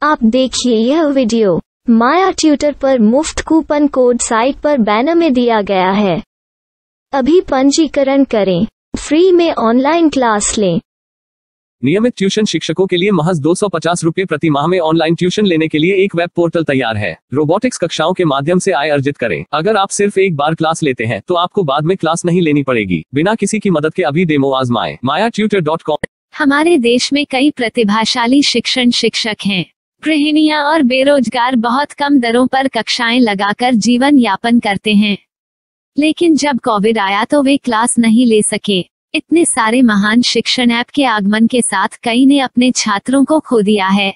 आप देखिए यह वीडियो माया ट्यूटर पर मुफ्त कूपन कोड साइट पर बैनर में दिया गया है। अभी पंजीकरण करें, फ्री में ऑनलाइन क्लास लें। नियमित ट्यूशन शिक्षकों के लिए महज 250 रुपये प्रति माह में ऑनलाइन ट्यूशन लेने के लिए एक वेब पोर्टल तैयार है। रोबोटिक्स कक्षाओं के माध्यम से आय अर्जित करें। अगर आप सिर्फ एक बार क्लास लेते हैं तो आपको बाद में क्लास नहीं लेनी पड़ेगी। बिना किसी की मदद के अभी डेमो आजमाएं। mayatutor.com। हमारे देश में कई प्रतिभाशाली शिक्षक हैं। गृहिणियां और बेरोजगार बहुत कम दरों पर कक्षाएं लगाकर जीवन यापन करते हैं, लेकिन जब कोविड आया तो वे क्लास नहीं ले सके। इतने सारे महान शिक्षण ऐप के आगमन के साथ कई ने अपने छात्रों को खो दिया है।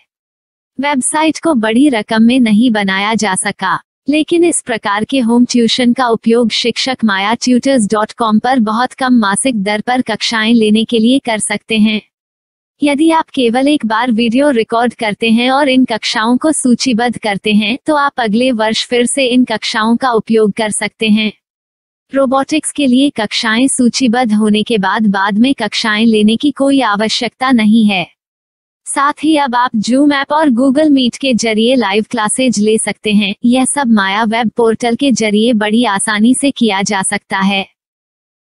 वेबसाइट को बड़ी रकम में नहीं बनाया जा सका, लेकिन इस प्रकार के होम ट्यूशन का उपयोग शिक्षक mayatutors.com पर बहुत कम मासिक दर पर कक्षाएं लेने के लिए कर सकते हैं। यदि आप केवल एक बार वीडियो रिकॉर्ड करते हैं और इन कक्षाओं को सूचीबद्ध करते हैं तो आप अगले वर्ष फिर से इन कक्षाओं का उपयोग कर सकते हैं। रोबोटिक्स के लिए कक्षाएं सूचीबद्ध होने के बाद में कक्षाएं लेने की कोई आवश्यकता नहीं है। साथ ही अब आप जूम ऐप और गूगल मीट के जरिए लाइव क्लासेज ले सकते हैं। यह सब माया वेब पोर्टल के जरिए बड़ी आसानी से किया जा सकता है।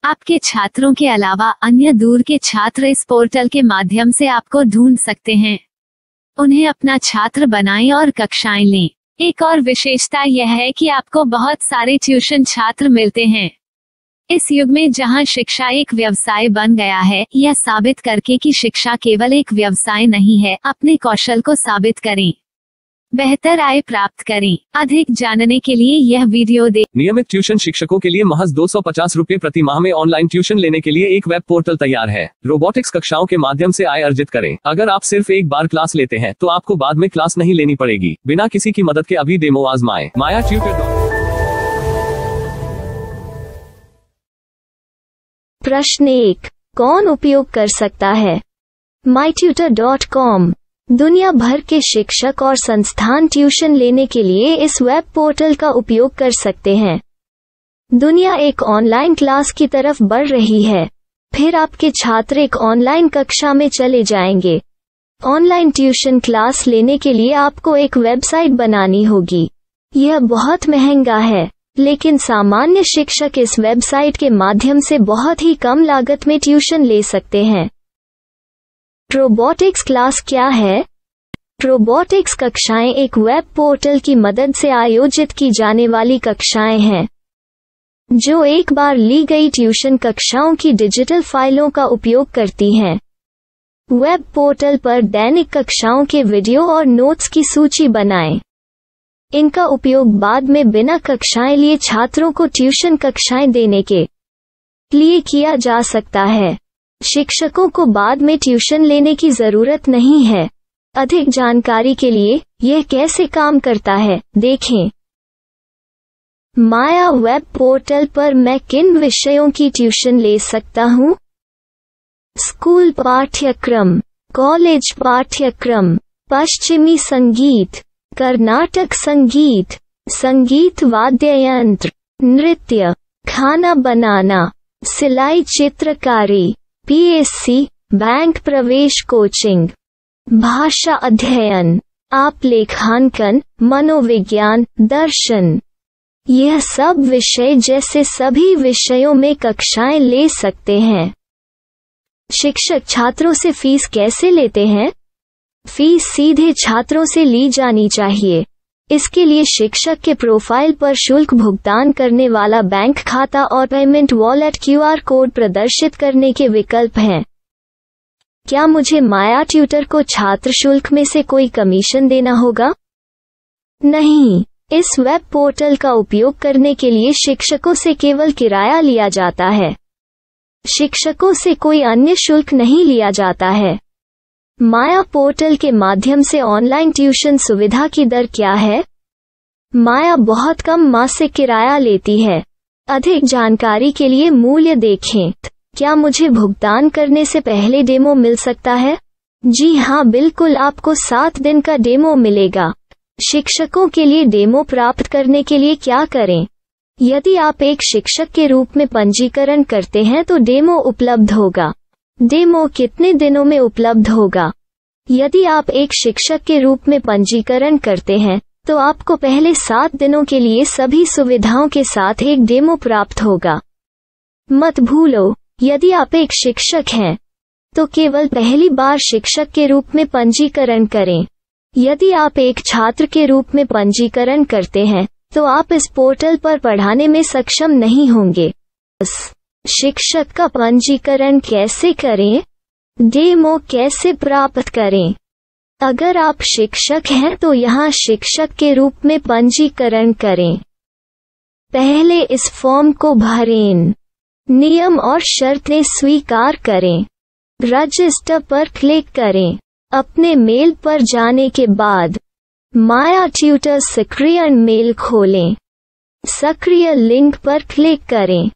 आपके छात्रों के अलावा अन्य दूर के छात्र इस पोर्टल के माध्यम से आपको ढूंढ सकते हैं। उन्हें अपना छात्र बनाएं और कक्षाएं लें। एक और विशेषता यह है कि आपको बहुत सारे ट्यूशन छात्र मिलते हैं। इस युग में जहां शिक्षा एक व्यवसाय बन गया है, यह साबित करके कि शिक्षा केवल एक व्यवसाय नहीं है, अपने कौशल को साबित करें, बेहतर आय प्राप्त करें। अधिक जानने के लिए यह वीडियो देखें। नियमित ट्यूशन शिक्षकों के लिए महज 250 रुपये प्रति माह में ऑनलाइन ट्यूशन लेने के लिए एक वेब पोर्टल तैयार है। रोबोटिक्स कक्षाओं के माध्यम से आय अर्जित करें। अगर आप सिर्फ एक बार क्लास लेते हैं तो आपको बाद में क्लास नहीं लेनी पड़ेगी। बिना किसी की मदद के अभी डेमो आजमाएं। mayatutor। प्रश्न 1, कौन उपयोग कर सकता है? mytutor.com। दुनिया भर के शिक्षक और संस्थान ट्यूशन लेने के लिए इस वेब पोर्टल का उपयोग कर सकते हैं। दुनिया एक ऑनलाइन क्लास की तरफ बढ़ रही है, फिर आपके छात्र एक ऑनलाइन कक्षा में चले जाएंगे। ऑनलाइन ट्यूशन क्लास लेने के लिए आपको एक वेबसाइट बनानी होगी। यह बहुत महंगा है, लेकिन सामान्य शिक्षक इस वेबसाइट के माध्यम से बहुत ही कम लागत में ट्यूशन ले सकते हैं। रोबोटिक्स क्लास क्या है? रोबोटिक्स कक्षाएं एक वेब पोर्टल की मदद से आयोजित की जाने वाली कक्षाएं हैं, जो एक बार ली गई ट्यूशन कक्षाओं की डिजिटल फाइलों का उपयोग करती हैं। वेब पोर्टल पर दैनिक कक्षाओं के वीडियो और नोट्स की सूची बनाएं। इनका उपयोग बाद में बिना कक्षाएं लिए छात्रों को ट्यूशन कक्षाएं देने के लिए किया जा सकता है। शिक्षकों को बाद में ट्यूशन लेने की जरूरत नहीं है। अधिक जानकारी के लिए यह कैसे काम करता है, देखें। माया वेब पोर्टल पर मैं किन विषयों की ट्यूशन ले सकता हूँ? स्कूल पाठ्यक्रम, कॉलेज पाठ्यक्रम, पश्चिमी संगीत, कर्नाटक संगीत, संगीत वाद्य यंत्र, नृत्य, खाना बनाना, सिलाई चित्रकारी, PSC, बैंक प्रवेश कोचिंग, भाषा अध्ययन, आप लेखांकन, मनोविज्ञान, दर्शन। यह सब विषय जैसे सभी विषयों में कक्षाएं ले सकते हैं। शिक्षक छात्रों से फीस कैसे लेते हैं? फीस सीधे छात्रों से ली जानी चाहिए। इसके लिए शिक्षक के प्रोफाइल पर शुल्क भुगतान करने वाला बैंक खाता और पेमेंट वॉलेट QR कोड प्रदर्शित करने के विकल्प हैं। क्या मुझे माया ट्यूटर को छात्र शुल्क में से कोई कमीशन देना होगा? नहीं, इस वेब पोर्टल का उपयोग करने के लिए शिक्षकों से केवल किराया लिया जाता है। शिक्षकों से कोई अन्य शुल्क नहीं लिया जाता है। माया पोर्टल के माध्यम से ऑनलाइन ट्यूशन सुविधा की दर क्या है? माया बहुत कम मासिक किराया लेती है। अधिक जानकारी के लिए मूल्य देखें। क्या मुझे भुगतान करने से पहले डेमो मिल सकता है? जी हाँ, बिल्कुल, आपको 7 दिन का डेमो मिलेगा। शिक्षकों के लिए डेमो प्राप्त करने के लिए क्या करें? यदि आप एक शिक्षक के रूप में पंजीकरण करते हैं तो डेमो उपलब्ध होगा। डेमो कितने दिनों में उपलब्ध होगा? यदि आप एक शिक्षक के रूप में पंजीकरण करते हैं तो आपको पहले 7 दिनों के लिए सभी सुविधाओं के साथ एक डेमो प्राप्त होगा। मत भूलो, यदि आप एक शिक्षक हैं तो केवल पहली बार शिक्षक के रूप में पंजीकरण करें। यदि आप एक छात्र के रूप में पंजीकरण करते हैं तो आप इस पोर्टल पर पढ़ाने में सक्षम नहीं होंगे। शिक्षक का पंजीकरण कैसे करें? डेमो कैसे प्राप्त करें? अगर आप शिक्षक हैं तो यहाँ शिक्षक के रूप में पंजीकरण करें। पहले इस फॉर्म को भरें। नियम और शर्तें स्वीकार करें। रजिस्टर पर क्लिक करें। अपने मेल पर जाने के बाद माया ट्यूटर सक्रिय मेल खोलें। सक्रिय लिंक पर क्लिक करें।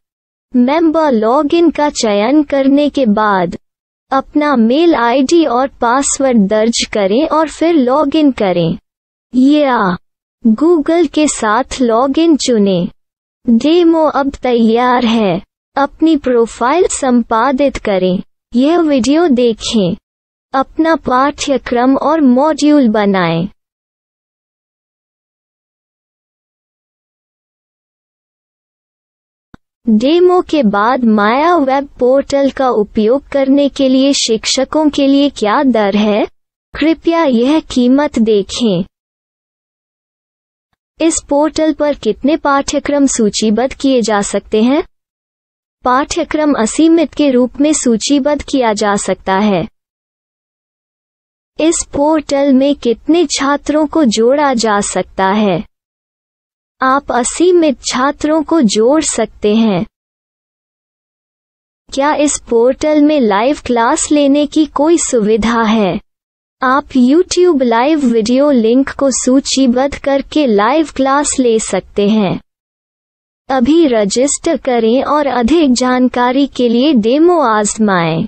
मेंबर लॉगिन का चयन करने के बाद अपना मेल आईडी और पासवर्ड दर्ज करें और फिर लॉगिन करें या गूगल के साथ लॉगिन चुनें। डेमो अब तैयार है। अपनी प्रोफाइल संपादित करें। यह वीडियो देखें। अपना पाठ्यक्रम और मॉड्यूल बनाएं। डेमो के बाद माया वेब पोर्टल का उपयोग करने के लिए शिक्षकों के लिए क्या दर है? कृपया यह कीमत देखें। इस पोर्टल पर कितने पाठ्यक्रम सूचीबद्ध किए जा सकते हैं? पाठ्यक्रम असीमित के रूप में सूचीबद्ध किया जा सकता है। इस पोर्टल में कितने छात्रों को जोड़ा जा सकता है? आप असीमित छात्रों को जोड़ सकते हैं। क्या इस पोर्टल में लाइव क्लास लेने की कोई सुविधा है? आप YouTube लाइव वीडियो लिंक को सूचीबद्ध करके लाइव क्लास ले सकते हैं। अभी रजिस्टर करें और अधिक जानकारी के लिए डेमो आजमाएं।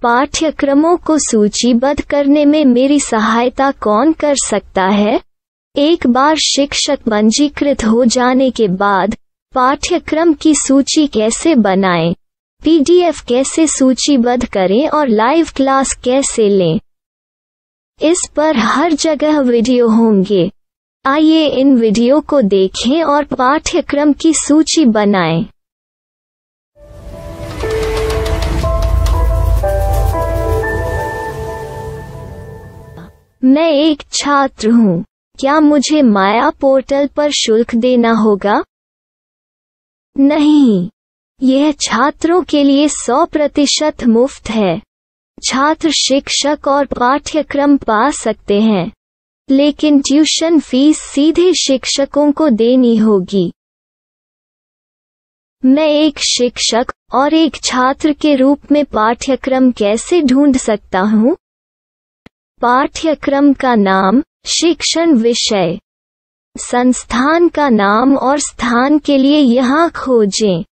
पाठ्यक्रमों को सूचीबद्ध करने में मेरी सहायता कौन कर सकता है? एक बार शिक्षक पंजीकृत हो जाने के बाद पाठ्यक्रम की सूची कैसे बनाएं, PDF कैसे सूचीबद्ध करें और लाइव क्लास कैसे लें, इस पर हर जगह वीडियो होंगे। आइए इन वीडियो को देखें और पाठ्यक्रम की सूची बनाएं। मैं एक छात्र हूँ। क्या मुझे माया पोर्टल पर शुल्क देना होगा? नहीं, यह छात्रों के लिए 100% मुफ्त है। छात्र शिक्षक और पाठ्यक्रम पा सकते हैं, लेकिन ट्यूशन फीस सीधे शिक्षकों को देनी होगी। मैं एक शिक्षक और एक छात्र के रूप में पाठ्यक्रम कैसे ढूंढ सकता हूँ? पाठ्यक्रम का नाम, शिक्षण विषय, संस्थान का नाम और स्थान के लिए यहाँ खोजें।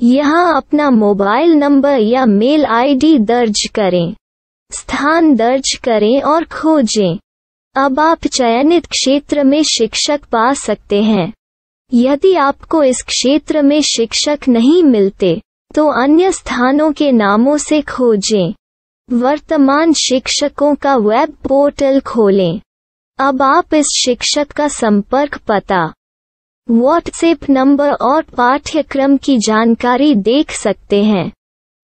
यहाँ अपना मोबाइल नंबर या मेल आईडी दर्ज करें। स्थान दर्ज करें और खोजें। अब आप चयनित क्षेत्र में शिक्षक पा सकते हैं। यदि आपको इस क्षेत्र में शिक्षक नहीं मिलते तो अन्य स्थानों के नामों से खोजें। वर्तमान शिक्षकों का वेब पोर्टल खोलें। अब आप इस शिक्षक का संपर्क पता, व्हाट्सएप नंबर और पाठ्यक्रम की जानकारी देख सकते हैं।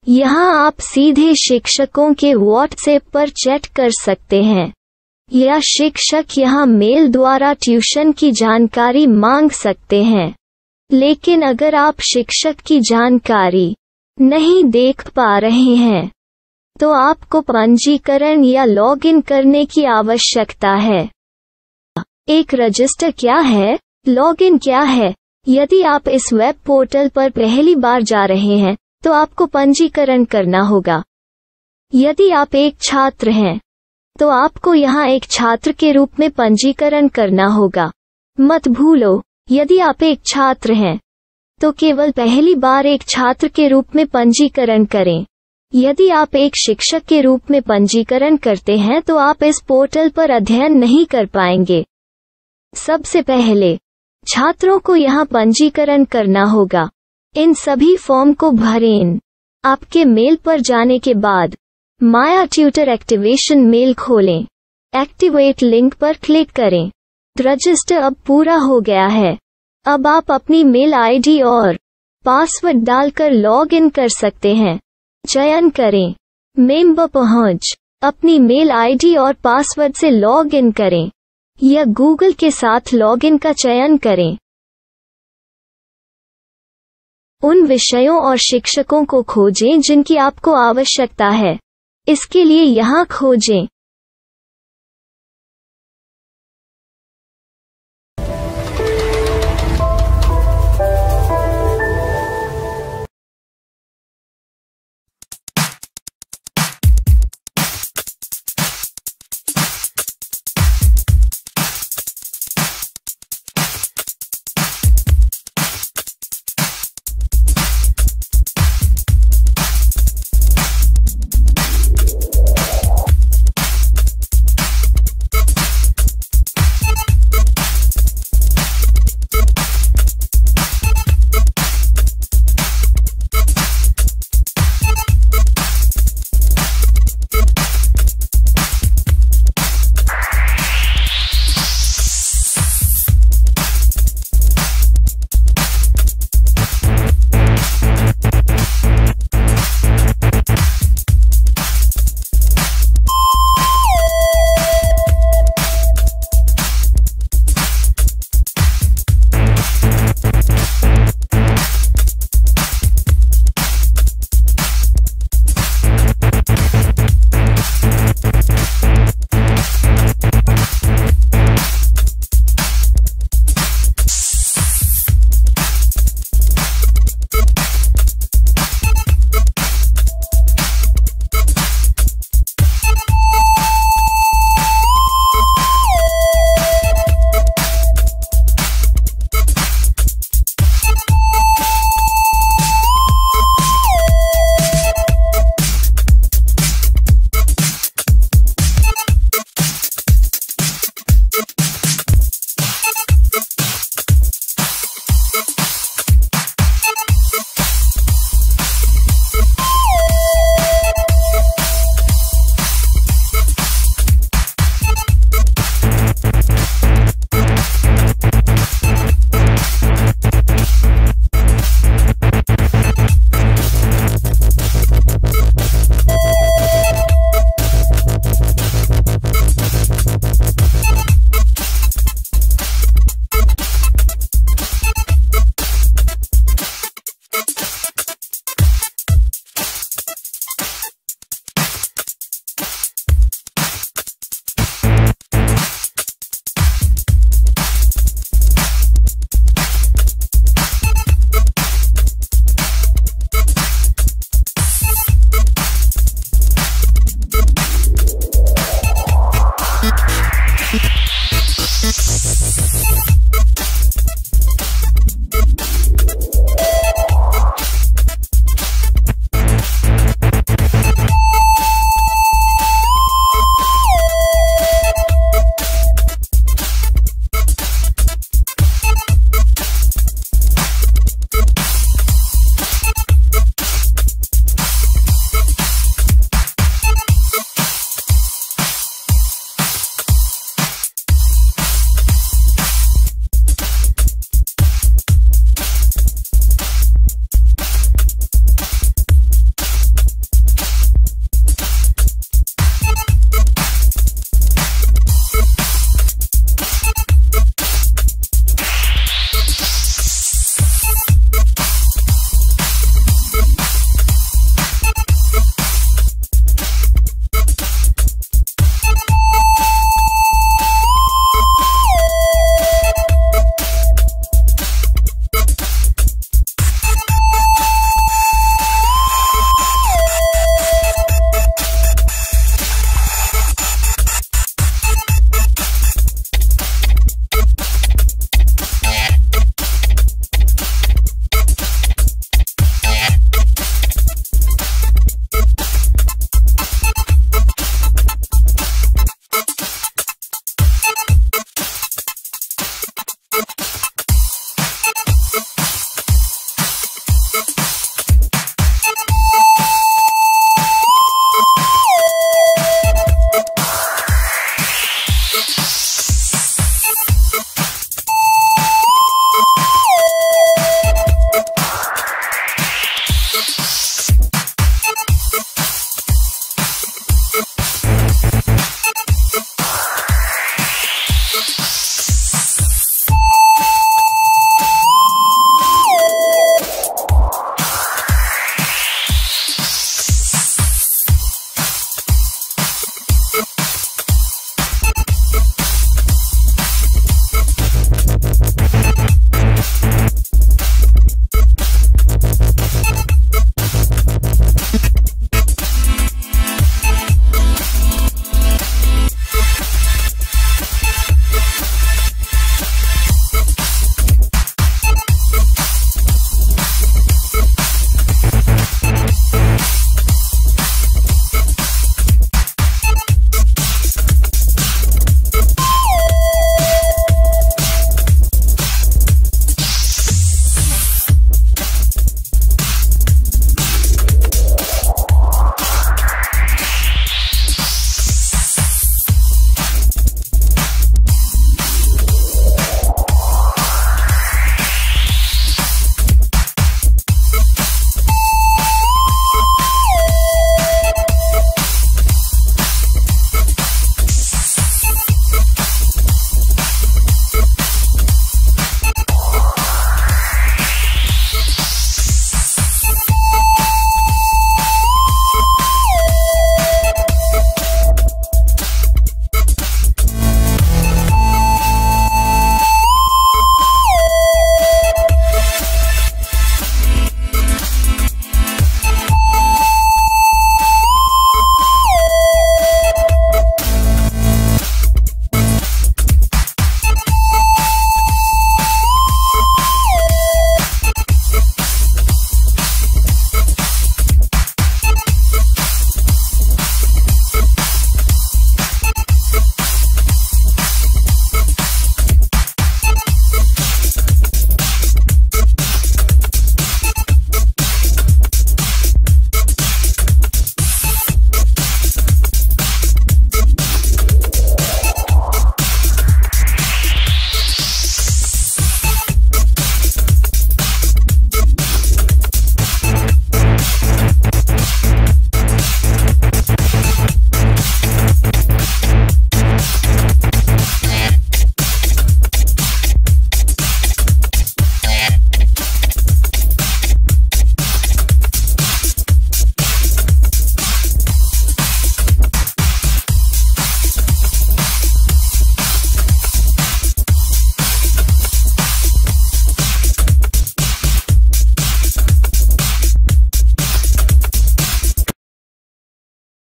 यहाँ आप सीधे शिक्षकों के व्हाट्सएप पर चैट कर सकते हैं या शिक्षक यहाँ मेल द्वारा ट्यूशन की जानकारी मांग सकते हैं। लेकिन अगर आप शिक्षक की जानकारी नहीं देख पा रहे हैं तो आपको पंजीकरण या लॉगिन करने की आवश्यकता है। एक रजिस्टर क्या है? लॉगिन क्या है? यदि आप इस वेब पोर्टल पर पहली बार जा रहे हैं तो आपको पंजीकरण करना होगा। यदि आप एक छात्र हैं तो आपको यहाँ एक छात्र के रूप में पंजीकरण करना होगा। मत भूलो, यदि आप एक छात्र हैं तो केवल पहली बार एक छात्र के रूप में पंजीकरण करें। यदि आप एक शिक्षक के रूप में पंजीकरण करते हैं तो आप इस पोर्टल पर अध्ययन नहीं कर पाएंगे। सबसे पहले छात्रों को यहाँ पंजीकरण करना होगा। इन सभी फॉर्म को भरें। आपके मेल पर जाने के बाद माया ट्यूटर एक्टिवेशन मेल खोलें। एक्टिवेट लिंक पर क्लिक करें। रजिस्टर अब पूरा हो गया है। अब आप अपनी मेल आईडी और पासवर्ड डालकर लॉग इन कर सकते हैं। चयन करें मेंबर पहुंच। अपनी मेल आईडी और पासवर्ड से लॉग इन करें या गूगल के साथ लॉग इन का चयन करें। उन विषयों और शिक्षकों को खोजें जिनकी आपको आवश्यकता है। इसके लिए यहाँ खोजें